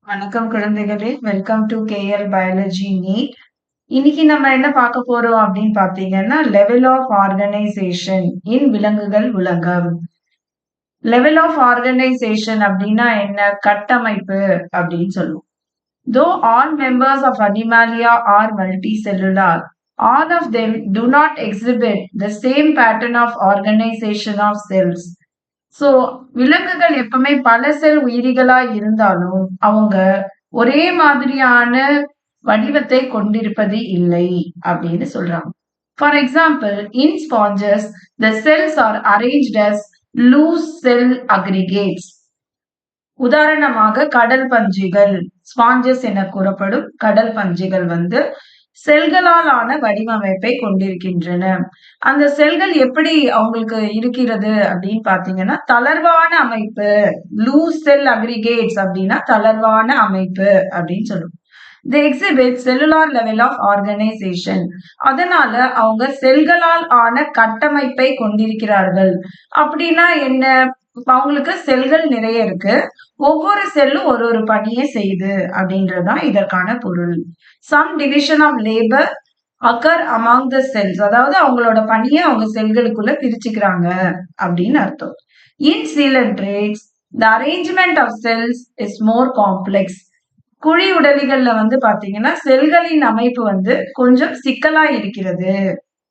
வணக்கம் குழந்தைகளே, welcome to KL biology NEET. இன்னைக்கு நம்ம என்ன பார்க்க போறோம் அப்படின்னு பாத்தீங்கன்னா, லெவல் ஆஃப் ஆர்கனைசேஷன் இன் விலங்குகள் உலகம். லெவல் ஆஃப் ஆர்கனைசேஷன் அப்படின்னா என்ன? கட்டமைப்பு அப்படின்னு சொல்லுவோம். Though all members of Animalia are multicellular, all of them do not exhibit the same pattern of organization of cells. So விலங்குகள் எப்பவுமே பல செல் உயிரிகளா இருந்தாலும் அவங்க ஒரே மாதிரியான வடிவத்தை கொண்டிருப்பது இல்லை அப்படின்னு சொல்றாங்க. For example, in sponges the cells are arranged as loose cell aggregates. உதாரணமாக கடல் பஞ்சுகள், ஸ்பாஞ்சஸ் என கூறப்படும் கடல் பஞ்சுகள் செல்களால் ஆன வடிவமைப்பை கொண்டிருக்கின்றன. அந்த செல்கள் எப்படி அவங்களுக்கு இருக்கிறது அப்படின்னு பாத்தீங்கன்னா, தளர்வான அமைப்பு. லூஸ் செல் அக்ரிகேட்ஸ் அப்படின்னா தளர்வான அமைப்பு அப்படின்னு சொல்லுவோம். They exhibit cellular level of organization. அதனால அவங்க செல்களால் ஆன கட்டமைப்பை கொண்டிருக்கிறார்கள். அப்படின்னா என்ன? அவங்களுக்கு செல்கள் நிறைய இருக்கு. ஒவ்வொரு செல்லும் ஒரு பணியை செய்யுது அப்படின்றதுதான் இதற்கான பொருள். Some division of labor occur among the cells. அதாவது அவங்களோட பணியை அவங்க செல்களுக்குள்ள பிரிச்சுக்கிறாங்க அப்படின்னு அர்த்தம். In coelentrates, the arrangement of cells is more complex. குழி உடலிகள்ல பாத்தீங்கன்னா செல்களின் அமைப்பு கொஞ்சம் சிக்கலா இருக்கிறது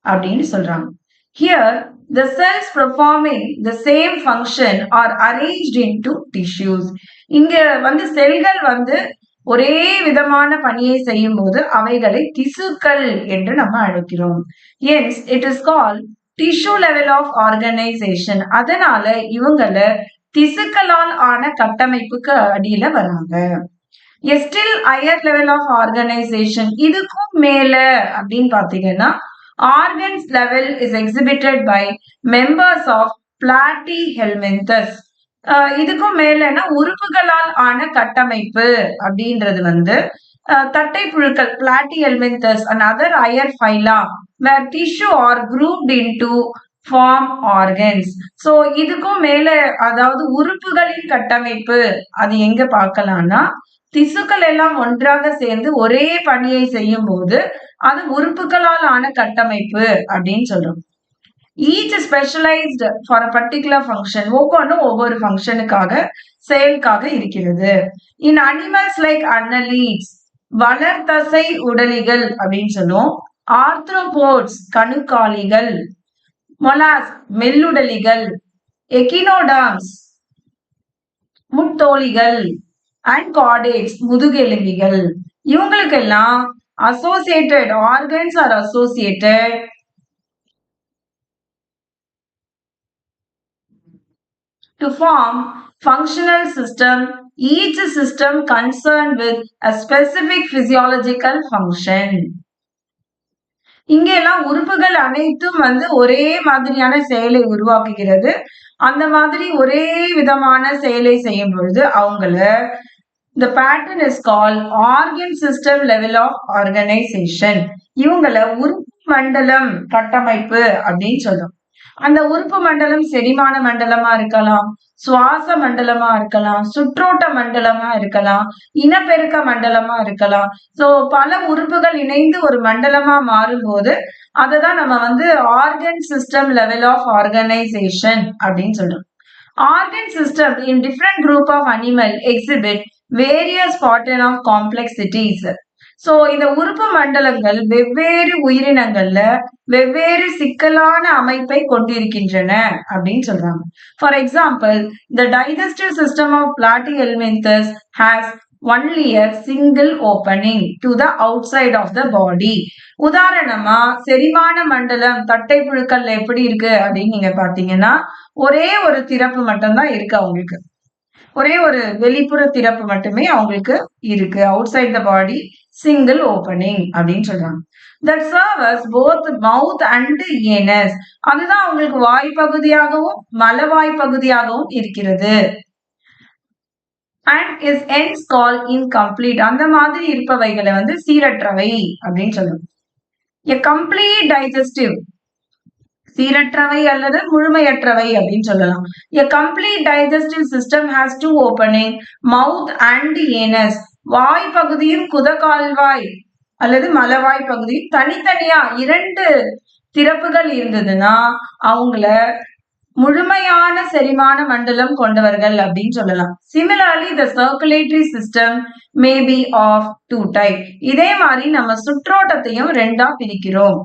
அப்படின்னு சொல்றாங்க. Here, the cells performing the same function are arranged into tissues. இங்க செல்கள் ஒரே விதமான பணியை செய்யும் போது அவைகளை திசுக்கள் என்று நம்ம அழைக்கிறோம். Hence, it is called tissue level of organization. அதனால இவங்கள திசுக்களால் ஆன கட்டமைப்புக்கு அடியில வராங்க. A still higher level of organization, இதுக்கும் மேல அப்படின்னு பாத்தீங்கன்னா organs level is exhibited by members of platyhelminthes. இதுக்கும் மேலனா உறுப்புகளால் ஆன கட்டமைப்பு அப்படின்றது தட்டை புழுக்கள் platyhelminthes and other higher phyla where tissue are grouped into form organs. So இதுக்கும் மேல அதாவது உறுப்புகளின் கட்டமைப்பு அது எங்க பார்க்கலாம்னா திசுக்கள் எல்லாம் ஒன்றாக சேர்ந்து ஒரே பணியை செய்யும் போது அது உறுப்புகளால் ஆன கட்டமைப்பு அப்படின்னு சொல்றோம். Each specialized for a particular function. ஒவ்வொன்றும் ஒவ்வொரு ஃபங்க்ஷனுக்காக செயலுக்காக இருக்கிறது. In animals like annelids, வளர்தசை உடலிகள் அப்படின்னு சொல்லுவோம். ஆர்த்ரோபோட்ஸ், கணுக்காலிகள். மொலாஸ், மெல்லுடலிகள். எக்கினோடர்ம்ஸ், முட்தோலிகள். அண்ட் கார்டேட்ஸ், முதுகெலும்பிகள். இவங்களுக்கெல்லாம் associated organs are associated to form functional system, each system concerned with a specific physiological function. இங்கெல்லாம் உறுப்புகள் அனைத்தும் ஒரே மாதிரியான செயலை உருவாக்குகிறது. அந்த மாதிரி ஒரே விதமான செயலை செய்யும் பொழுது அவங்கள the pattern is called organ system level of organization. இவங்கள உறுப்பு மண்டலம் கட்டமைப்பு அப்படின்னு சொல்றோம். அந்த உறுப்பு மண்டலம் செரிமான மண்டலமா இருக்கலாம், சுவாச மண்டலமா இருக்கலாம், சுற்றோட்ட மண்டலமா இருக்கலாம், இனப்பெருக்க மண்டலமா இருக்கலாம். சோ பல உறுப்புகள் இணைந்து ஒரு மண்டலமா மாறும்போது அததான் நம்ம organ system level of organisation அப்படின்னு சொல்றோம். Organ system in different group of animal exhibit various pattern of complexities. So இந்த உறுப்பு மண்டலங்கள் வெவ்வேறு உயிரினங்கள்ல வெவ்வேறு சிக்கலான அமைப்பை கொண்டிருக்கின்றன அப்படின்னு சொல்றாங்க. For example, the digestive system of platyhelminthes has only a single opening to the outside of the body. உதாரணமா செரிமான மண்டலம் தட்டை புழுக்கள்ல எப்படி இருக்கு அப்படின்னு நீங்க பாத்தீங்கன்னா ஒரே ஒரு திறப்பு மட்டும்தான் இருக்கு அவங்களுக்கு. ஒரே ஒரு வெளிப்புற திறப்பு மட்டுமே அவங்களுக்கு இருக்கு. Outside the body single opening அப்படின்னு சொல்றாங்க. That serve as both mouth and anus. அதுதான் அவங்களுக்கு வாய் பகுதியாகவும் மலவாய் பகுதியாகவும் இருக்கிறது. And is hence called incomplete. அந்த மாதிரி இருப்பவைகளை சீரற்றவை அப்படின்னு சொல்றோம். A complete digestive சீரற்றவை அல்லது முழுமையற்றவை அப்படின்னு சொல்லலாம். A complete digestive system has two opening, mouth and anus. வாய் பகுதியும் குதகால்வாய் அல்லது மலவாய் பகுதியும் தனித்தனியா 2 திறப்புகள் இருந்ததுன்னா அவங்கள முழுமையான செரிமான மண்டலம் கொண்டவர்கள் அப்படின்னு சொல்லலாம். Similarly, the circulatory system may be of two type. இதே மாதிரி நம்ம சுற்றோட்டத்தையும் 2ஆ பிரிக்கிறோம்.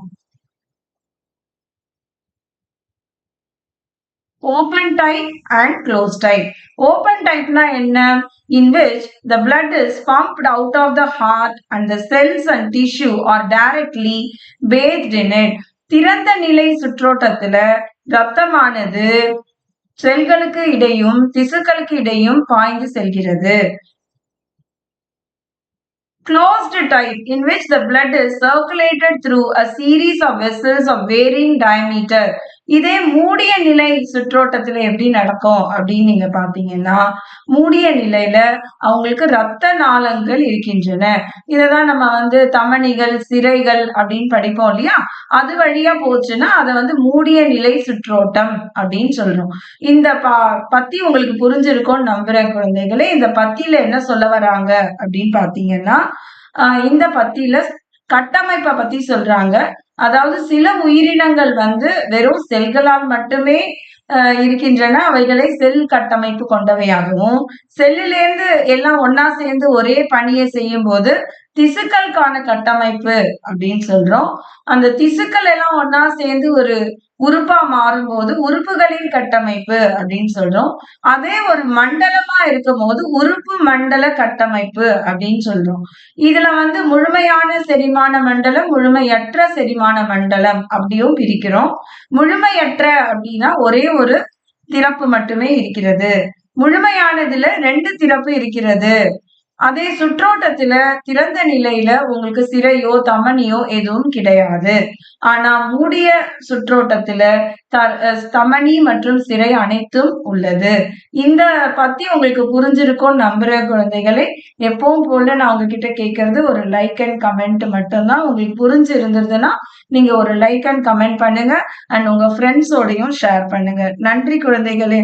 Open type and closed type. Open type na enna? In which the blood is pumped out of the heart and the cells and tissue are directly bathed in it. திறந்த நிலை சுற்றோட்டத்துல ரத்தமானது செல்களுக்கு இடையும் திசுக்களுக்கு இடையும் பாய்ந்து செல்கிறது. Closed type, in which the blood is circulated through a series of vessels of varying diameter. இதே மூடிய நிலை சுற்றோட்டத்துல எப்படி நடக்கும் அப்படின்னு நீங்க பாத்தீங்கன்னா, மூடிய நிலையில அவங்களுக்கு ரத்த நாளங்கள் இருக்கின்றன. இததான் நம்ம தமனிகள், சிரைகள் அப்படின்னு படிப்போம் இல்லையா? அது வழியா போச்சுன்னா அதை மூடிய நிலை சுற்றோட்டம் அப்படின்னு சொல்றோம். இந்த பத்தி உங்களுக்கு புரிஞ்சிருக்கும்னு நம்புறேன் குழந்தைகளே. இந்த பத்தியில என்ன சொல்ல வராங்க அப்படின்னு பாத்தீங்கன்னா, இந்த பத்தியில கட்டமைப்பை பத்தி சொல்றாங்க. அதாவது சில உயிரினங்கள் வெறும் செல்களால் மட்டுமே இருக்கின்றன. அவைகளை செல் கட்டமைப்பு கொண்டவையாகவும், செல்லிலேருந்து எல்லாம் ஒன்னா சேர்ந்து ஒரே பணியை செய்யும் போது திசுக்களுக்கான கட்டமைப்பு அப்படின்னு சொல்றோம். அந்த திசுக்கள் எல்லாம் ஒன்னா சேர்ந்து ஒரு உறுப்பா மாறும்போது உறுப்புகளின் கட்டமைப்பு அப்படின்னு சொல்றோம். அதே ஒரு மண்டலமா இருக்கும் போது உறுப்பு மண்டல கட்டமைப்பு அப்படின்னு சொல்றோம். இதுல முழுமையான செரிமான மண்டலம், முழுமையற்ற செரிமான மண்டலம் அப்படியும் பிரிக்கிறோம். முழுமையற்ற அப்படின்னா ஒரே ஒரு திறப்பு மட்டுமே இருக்கிறது. முழுமையானதுல 2 திறப்பு இருக்கிறது. அதே சுற்றோட்டத்துல திறந்த நிலையில உங்களுக்கு சிரையோ தமனியோ எதுவும் கிடையாது. ஆனா மூடிய சுற்றோட்டத்துல தமனி மற்றும் சிரை அனைத்தும் உள்ளது. இந்த பத்தி உங்களுக்கு புரிஞ்சிருக்கும்னு நம்புற குழந்தைகளே. எப்பவும் போல நான் உங்ககிட்ட கேட்கறது ஒரு லைக் அண்ட் கமெண்ட் மட்டும்தான். உங்களுக்கு புரிஞ்சு இருந்ததுன்னா நீங்க ஒரு லைக் அண்ட் கமெண்ட் பண்ணுங்க அண்ட் உங்க ஃப்ரெண்ட்ஸோடையும் ஷேர் பண்ணுங்க. நன்றி குழந்தைகளே.